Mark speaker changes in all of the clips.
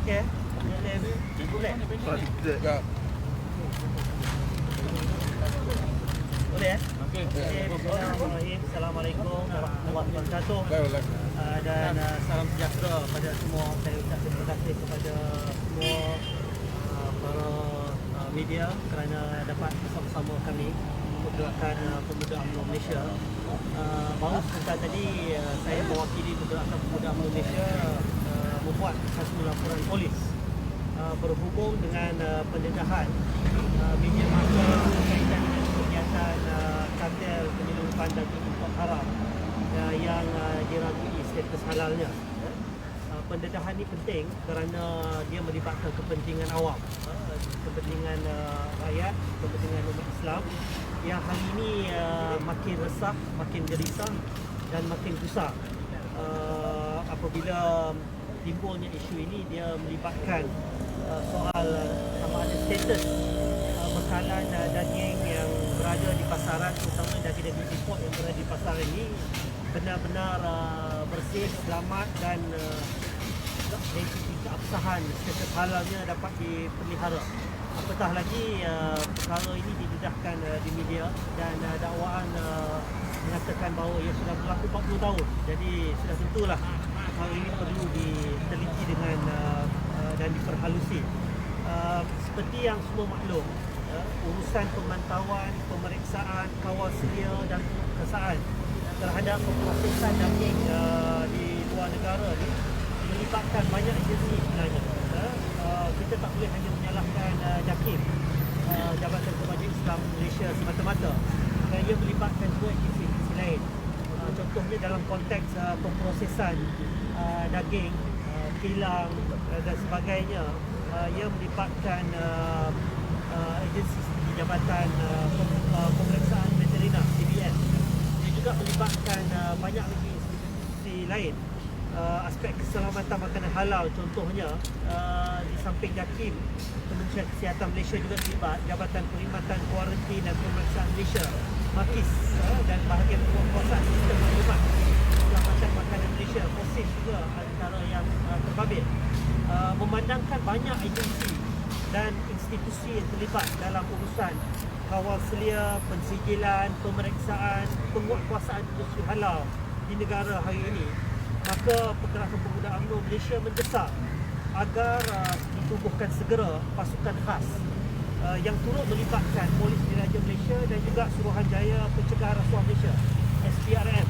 Speaker 1: Okey. Boleh.
Speaker 2: Ya.
Speaker 1: Boleh ya? Okey. Bismillahirrahmanirrahim. Assalamualaikum warahmatullahi wabarakatuh. Dan salam sejahtera pada semua. Saya ucap terima kasih kepada semua para media kerana dapat bersama-sama kami untuk gerakan Pemuda UMNO Malaysia. Baru sebentar tadi saya mewakili Gerakan Pemuda UMNO Malaysia membuat satu laporan polis berhubung dengan pendedahan media massa berkaitan dengan kegiatan kartel penyelundupan daging import haram yang diragui status halalnya. Pendedahan ini penting kerana dia melibatkan kepentingan awam, kepentingan rakyat, kepentingan umat Islam yang hari ini makin resah, makin gelisah dan makin gusar apabila timbulnya isu ini. Dia melibatkan soal sama ada status bekalan daging yang berada di pasaran, terutama daging-daging import yang berada di pasaran ini benar-benar bersih, selamat dan dari segi keabsahan status halalnya dapat dipelihara. Apatah lagi perkara ini didedahkan di media dan dakwaan mengatakan bahawa ia sudah berlaku 40 tahun. Jadi sudah tentulah hal ini perlu diteliti dengan dan diperhalusi. Seperti yang semua maklum, urusan pemantauan, pemeriksaan, kawal sedia dan penguasaan terhadap pemprosesan daging di luar negara ni melibatkan banyak agensi sebenarnya. Kita tak boleh hanya menyalahkan JAKIM, Jabatan Kemajuan Islam Malaysia semata-mata. Ia melibatkan dua agensi lain. Contohnya dalam konteks pemprosesan daging, kilang dan sebagainya, ia melibatkan agensi seperti Jabatan Pemeriksaan Veterina (JBS). Ia juga melibatkan banyak lagi institusi lain. Aspek keselamatan makanan halal contohnya, di samping JAKIM, Kementerian Kesihatan Malaysia juga terlibat, Jabatan Perkhidmatan Kuarantin dan Pemeriksaan Malaysia (MAKIS) dan bahagian penguasaan sistem maklumat keselamatan makanan Malaysia (POSIM) juga antara yang terbabit. Memandangkan banyak agensi dan institusi yang terlibat dalam urusan kawal selia, pensijilan, pemeriksaan, penguatkuasaan industri halal di negara hari ini, maka Pergerakan Pemuda UMNO Malaysia mendesak agar ditubuhkan segera pasukan khas yang turut melibatkan Polis Diraja Malaysia dan juga Suruhanjaya Pencegahan Rasuah Malaysia (SPRM)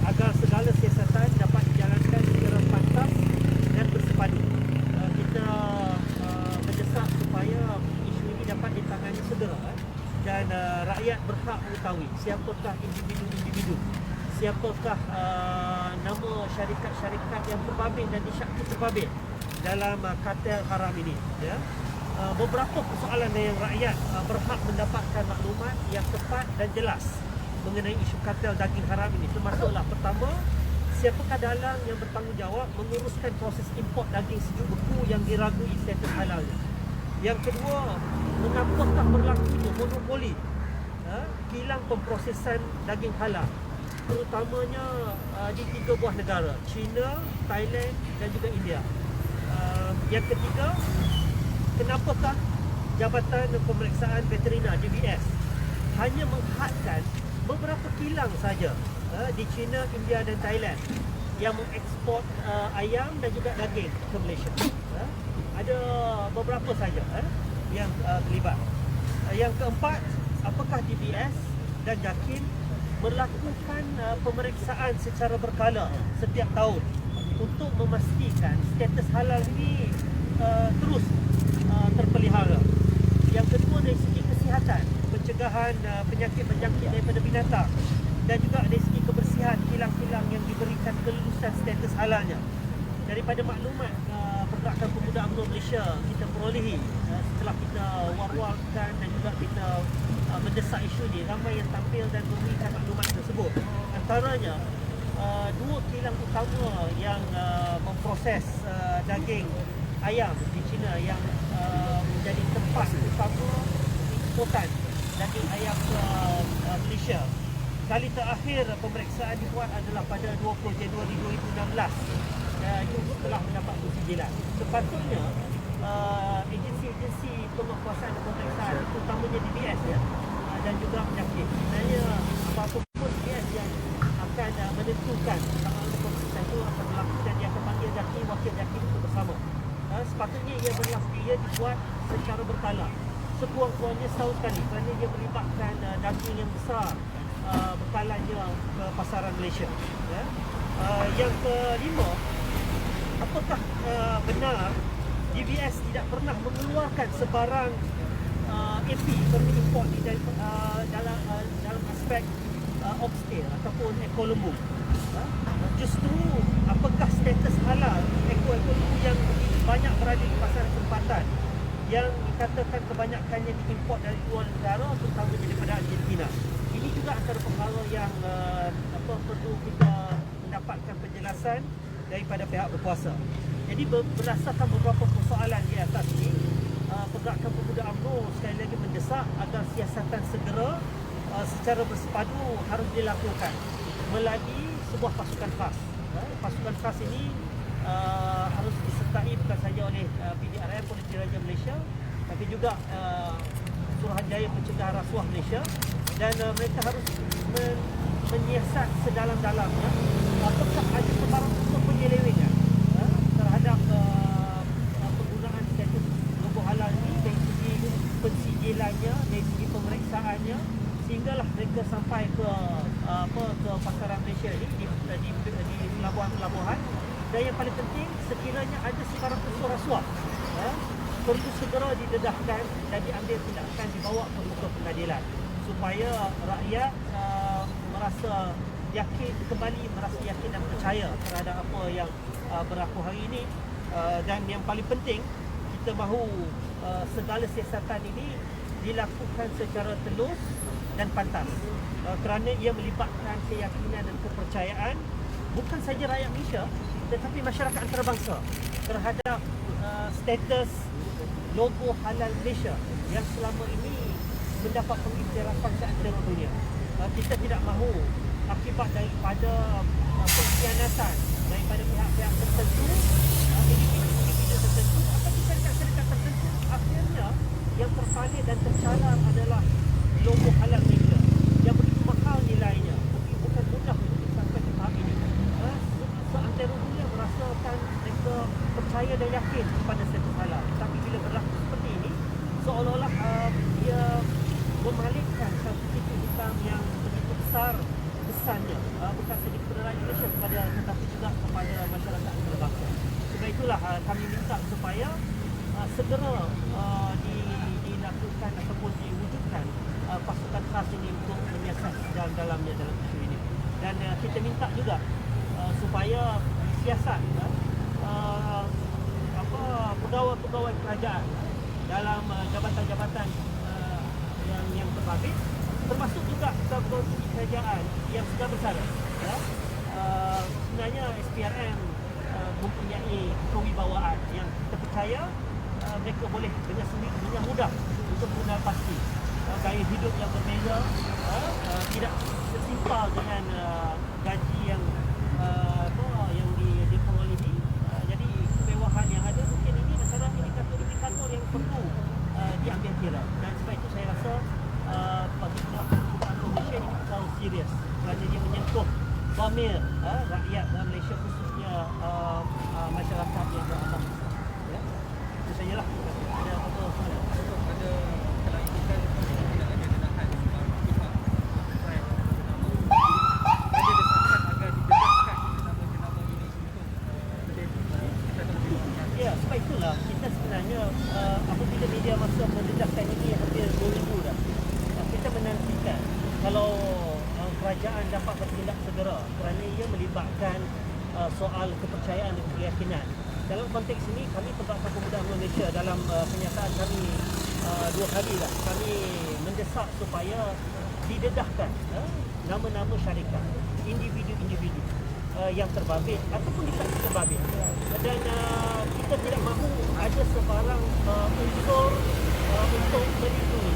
Speaker 1: agar segala siasatan dapat dijalankan secara pantas dan bersepadu. Kita mendesak supaya isu ini dapat ditangani segera dan rakyat berhak mengetahui siapakah individu-individu, siapakah nama syarikat-syarikat yang terbabit dan disyaki terbabit dalam kartel haram ini, ya. Beberapa persoalan yang rakyat berhak mendapatkan maklumat yang tepat dan jelas mengenai isu kartel daging haram ini, termasuklah pertama, siapakah dalang yang bertanggungjawab menguruskan proses import daging sejuk beku yang diragui status halalnya. Yang kedua, mengapakah berlakunya monopoli kilang pemprosesan daging halal, terutamanya di 3 buah negara, China, Thailand dan juga India. Yang ketiga, kenapakah Jabatan Pemeriksaan Veterina (JBS) hanya menghadkan beberapa kilang saja di China, India dan Thailand yang mengeksport ayam dan juga daging ke Malaysia. Ada beberapa saja yang terlibat. Yang keempat, apakah JBS dan JAKIM melakukan pemeriksaan secara berkala setiap tahun untuk memastikan status halal ini terus terpelihara. Yang kedua, dari segi kesihatan, pencegahan penyakit berjangkit daripada binatang dan juga dari segi kebersihan kilang-kilang yang diberikan kelulusan status halalnya. Daripada maklumat Pergerakan Pemuda UMNO Malaysia kita perolehi setelah kita war-warkan dan juga kita mendesak isu ini, ramai yang tampil dan memberikan maklumat tersebut. Antaranya 2 kilang utama yang memproses daging ayam di China yang menjadi tempat utama eksportan daging ayam ke Malaysia. Kali terakhir pemeriksaan dibuat adalah pada 20 Januari 2016 dan itu telah mendapat persijilan. Sepatutnya agensi-agensi penguasaan dan pemeriksaan, terutamanya DBS ya, dan juga penyakit. Sebenarnya apa-apa pun DBS yang akan menentukan sama ada pemeriksaan itu akan berlaku dan dia akan panggil JAKI, wakil JAKI untuk bersama. Sepatutnya ia dibuat secara berkala, sekurang-kurangnya setahun sekali, kerana ia melibatkan daging yang besar berkalanya ke pasaran Malaysia. Ya. Yang kelima, apakah benar DBS tidak pernah mengeluarkan sebarang AP permit import dalam aspek oxtail ataupun ekonomi? Justru apakah status halal ekonomi yang banyak berada di pasaran tempatan yang dikatakan kebanyakannya diimport dari luar negara, terutama daripada Argentina? Ini juga antara perkara yang perlu kita mendapatkan penjelasan daripada pihak berkuasa. Jadi berdasarkan beberapa persoalan di atas ini, Pergerakan Pemuda UMNO sekali lagi mendesak agar siasatan segera secara bersepadu harus dilakukan melalui sebuah pasukan khas. Pasukan khas ini harus disertai bukan saja oleh PDRM, Polisi Raja Malaysia, tapi juga Suruhanjaya Pencegahan Rasuah Malaysia, dan mereka harus menyiasat sedalam-dalamnya apakah ada sebarang bentuk penyelewengan terhadap penggunaan status logo halal ini dari segi pensijilannya, dari segi pemeriksaannya, sehinggalah mereka sampai ke ke pasaran Malaysia ini di pelabuhan-pelabuhan. Dan yang paling penting, sekiranya ada sebarang unsur rasuah perlu segera didedahkan dan diambil tindakan, dibawa ke muka pengadilan supaya rakyat merasa yakin, kembali merasa yakin dan percaya terhadap apa yang berlaku hari ini. Dan yang paling penting, kita mahu segala siasatan ini dilakukan secara telus dan pantas, kerana ia melibatkan keyakinan dan kepercayaan bukan saja rakyat Malaysia tetapi masyarakat antarabangsa terhadap status logo halal Malaysia yang selama ini mendapat pengiktirafan seantero dunia. Kita tidak mahu akibat daripada pengkhianatan daripada pihak-pihak tertentu, individu tertentu atau syarikat-syarikat tertentu, akhirnya yang terpalit dan tercalar adalah logo halal Malaysia yang begitu mahal nilainya, bukan mudah untuk sampai ke tahap ini. Seantero dunia merasakan mereka percaya dan yakin kepada status halal, tapi bila berlaku seperti ini, seolah-olah ia memalingkan satu titik hitam yang begitu besarnya, bukan saja kepada rakyat Malaysia tetapi juga kepada masyarakat antarabangsa. Sebab itulah kami minta supaya segera dilakukan ataupun diwujudkan pasukan khas ini untuk menyiasat dalamnya dalam isu ini. Dan kita minta juga supaya siasat pegawai-pegawai kerajaan dalam jabatan-jabatan yang terbabit, termasuk juga pegawai kerajaan yang sudah bersara. Sebenarnya SPRM mempunyai kewibawaan yang kita percaya mereka boleh dengan mudah untuk mengenal pasti gaya hidup yang berbeza, tidak setimpal dengan gaji yang diperolehi. Jadi kemewahan yang ada mungkin ini antara indikator yang perlu diambil kira. Dan sebab itu saya rasa bagi pihak Malaysia ini terlalu serius kerana dia menyentuh bamir rakyat Malaysia, khususnya masyarakat yang beramal. Ya. Itu sajalah. Ada apa-apa soalan?
Speaker 2: Ada kelanjutan tidak ada dedahan sebarang pihak terkait jenama. Ada desakan agar didedahkan jenama-jenama ini untuk
Speaker 1: ya, sebab itulah kita sebenarnya apabila media masa mendedahkan ini hampir 2 minggu dah, kita menantikan kalau kerajaan dapat bertindak segera kerana ia melibatkan soal kepercayaan dan keyakinan. Dalam konteks ini, kami Pergerakan Pemuda Malaysia dalam kenyataan kami 2 kali dah, kami mendesak supaya didedahkan nama-nama syarikat, individu-individu yang terbabit ataupun tidak terbabit. Dan kita tidak mahu ada sebarang unsur untuk melindungi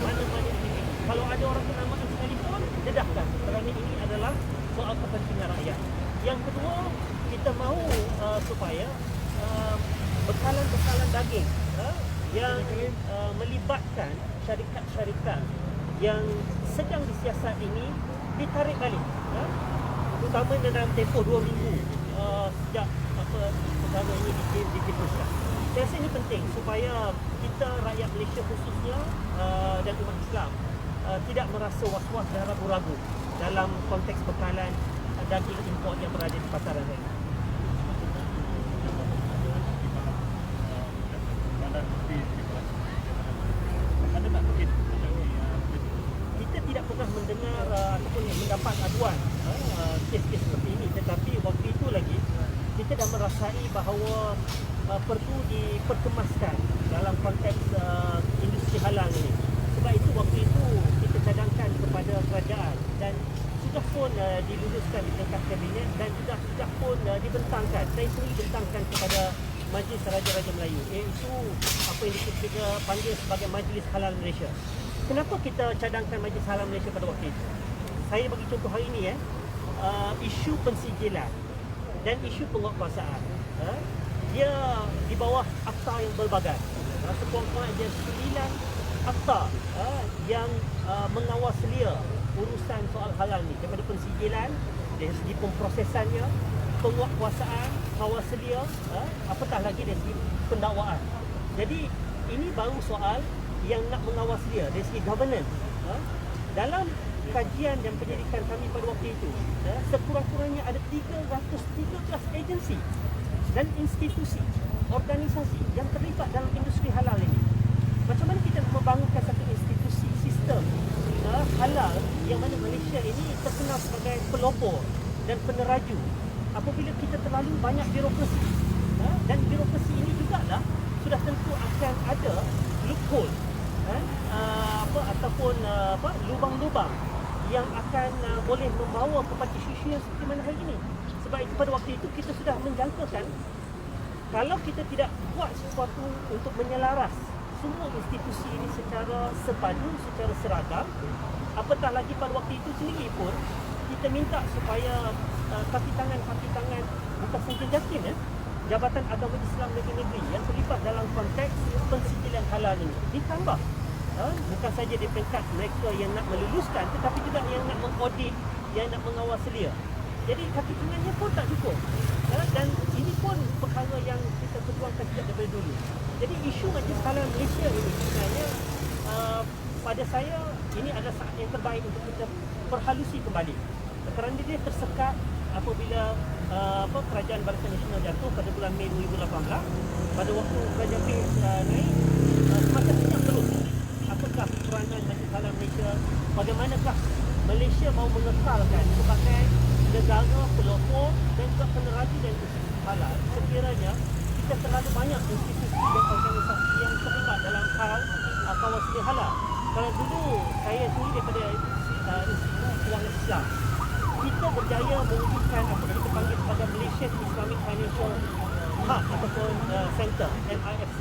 Speaker 1: mana-mana individu. Kalau ada orang bernama sekalipun, dedahkan, kerana ini adalah soal kepentingan rakyat. Yang kedua, kita kita mahu supaya bekalan-bekalan daging yang melibatkan syarikat-syarikat yang sedang disiasat ini ditarik balik, terutama dalam tempoh 2 minggu sejak perkara ini ditimbulkan. Saya rasa ini penting supaya kita rakyat Malaysia khususnya dan umat Islam tidak merasa was-was dan ragu-ragu dalam konteks bekalan daging import yang berada di pasaran hari ini. Kita tidak pernah mendengar ataupun mendapat aduan kes-kes seperti ini, tetapi waktu itu lagi kita dah merasai bahawa perlu diperkemaskan dalam konteks industri halal ini. Sebab itu waktu itu kita cadangkan kepada kerajaan dan sudah pun diluluskan di tingkat kabinet dan sudah pun dibentangkan. Saya sendiri bentangkan kepada Majlis Raja-Raja Melayu, iaitu apa yang kita panggil sebagai Majlis Halal Malaysia. Kenapa kita cadangkan Majlis Halal Malaysia pada waktu itu? Saya bagi contoh hari ini isu pensijilan dan isu penguatkuasaan. Dia di bawah akta yang berbagai. Sekurang-kurangnya ada 9 akta yang mengawaselia urusan soal halal ni, daripada pensijilan dari segi pemprosesannya, penguatkuasaan, kawaselia, apatah lagi dari segi pendakwaan. Jadi ini baru soal yang nak mengawaselia dari segi governance. Dalam kajian dan penyelidikan kami pada waktu itu, sekurang-kurangnya ada 313 agensi dan institusi, organisasi yang terlibat dalam industri halal ini. Macam mana kita nak membangunkan satu institusi, sistem halal yang mana Malaysia ini terkenal sebagai pelopor dan peneraju apabila kita terlalu banyak birokrasi, dan birokrasi ini jugalah sudah tentu akan ada loophole ataupun lubang-lubang yang akan boleh membawa kepada isu-isu yang seperti mana hari ini. Sebab itu pada waktu itu kita sudah menjangkakan kalau kita tidak buat sesuatu untuk menyelaras semua institusi ini secara sepadu, secara seragam, apatah lagi pada waktu itu sendiri pun kita minta supaya kaki tangan bukan saja JAKIM, Jabatan Agama Islam Negeri-Negeri yang terlibat dalam konteks pensijilan halal ini ditambah. Bukan saja di peringkat mereka yang nak meluluskan, tetapi juga yang nak mengaudit, yang nak mengawaselia. Jadi kaki tangannya pun tak cukup, dan ini pun perkara yang kita perjuangkan sejak daripada dulu. Jadi isu Majlis Halal Malaysia ini sebenarnya pada saya ini adalah saat yang terbaik untuk kita perhalusi kembali, kerana dia tersekat apabila Kerajaan Barisan Nasional jatuh pada bulan Mei 2018. Pada waktu Kerajaan PAS naik, semacam senyap terus. Apakah peranan Majlis Halal Malaysia? Bagaimanakah Malaysia mahu mengekalkan sebagai negara pelopor dan juga peneraju dan institusi halal sekiranya kita terlalu banyak institusi dan organisasi yang terlibat dalam hal kawasan halal. Kalau dulu saya sendiri daripada Institut Kewangan Islam, kita berjaya mewujudkan apa yang kita panggil sebagai Malaysian Islamic Financial Hub ataupun Center, MIFC,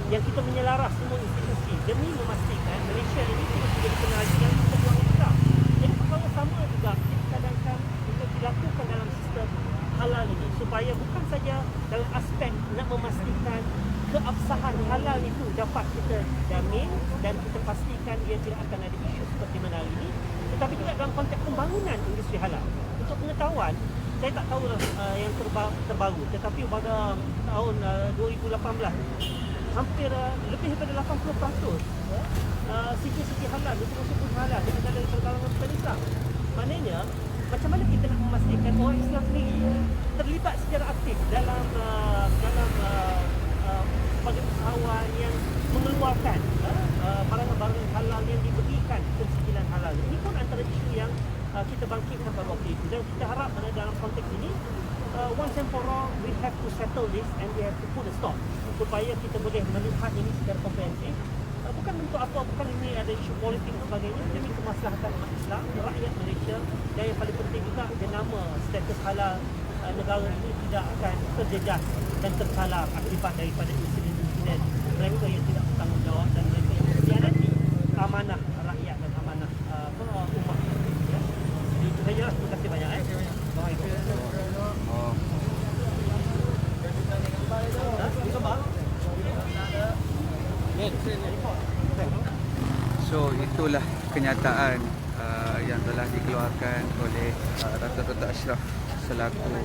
Speaker 1: yang kita menyelaras semua institusi demi memastikan Malaysia ini terus menjadi peneraju yang kewangan Islam. Jadi perkara sama juga kita cadangkan untuk dilakukan dalam sistem halal ini, supaya bukan saja dalam aspek nak memastikan keabsahan halal itu dapat kita jamin dan kita pastikan dia tidak akan ada isu seperti mana ini, tetapi juga dalam konteks pembangunan industri halal. Untuk pengetahuan, saya tak tahu yang terbaru, tetapi pada tahun 2018 hampir lebih daripada 80% siti-siti halal, usaha-usaha halal di kalangan bukan Islam. Maknanya macam mana kita nak memastikan orang Islam sendiri terlibat secara aktif dalam sebagai usahawan yang mengeluarkan barang-barang halal yang diberikan pensijilan halal. Ini pun antara isu yang kita bangkitkan pada waktu itu, dan kita harap dalam konteks ini once and for all we have to settle this and we have to put a stop supaya kita boleh melihat ini secara komprehensif. Bukan untuk apa, bukan ini ada isu politik dan sebagainya, demi kemaslahatan umat Islam, rakyat Malaysia, dan yang paling penting juga jenama status halal negara ini tidak akan terjejas dan tersalar akibat daripada insiden-insiden mereka yang tidak bertanggungjawab dan mereka yang mengkhianati amanah rakyat dan amanah umat. Itu saja. Terima kasih banyak. Baik.
Speaker 3: So itulah kenyataan yang telah dikeluarkan oleh Datuk Ashraf selaku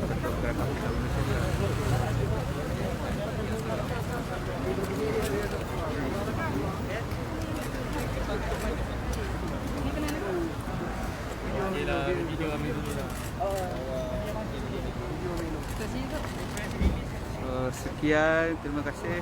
Speaker 3: Ketua Gerakan Pelaku Malaysia. So, sekian, terima kasih.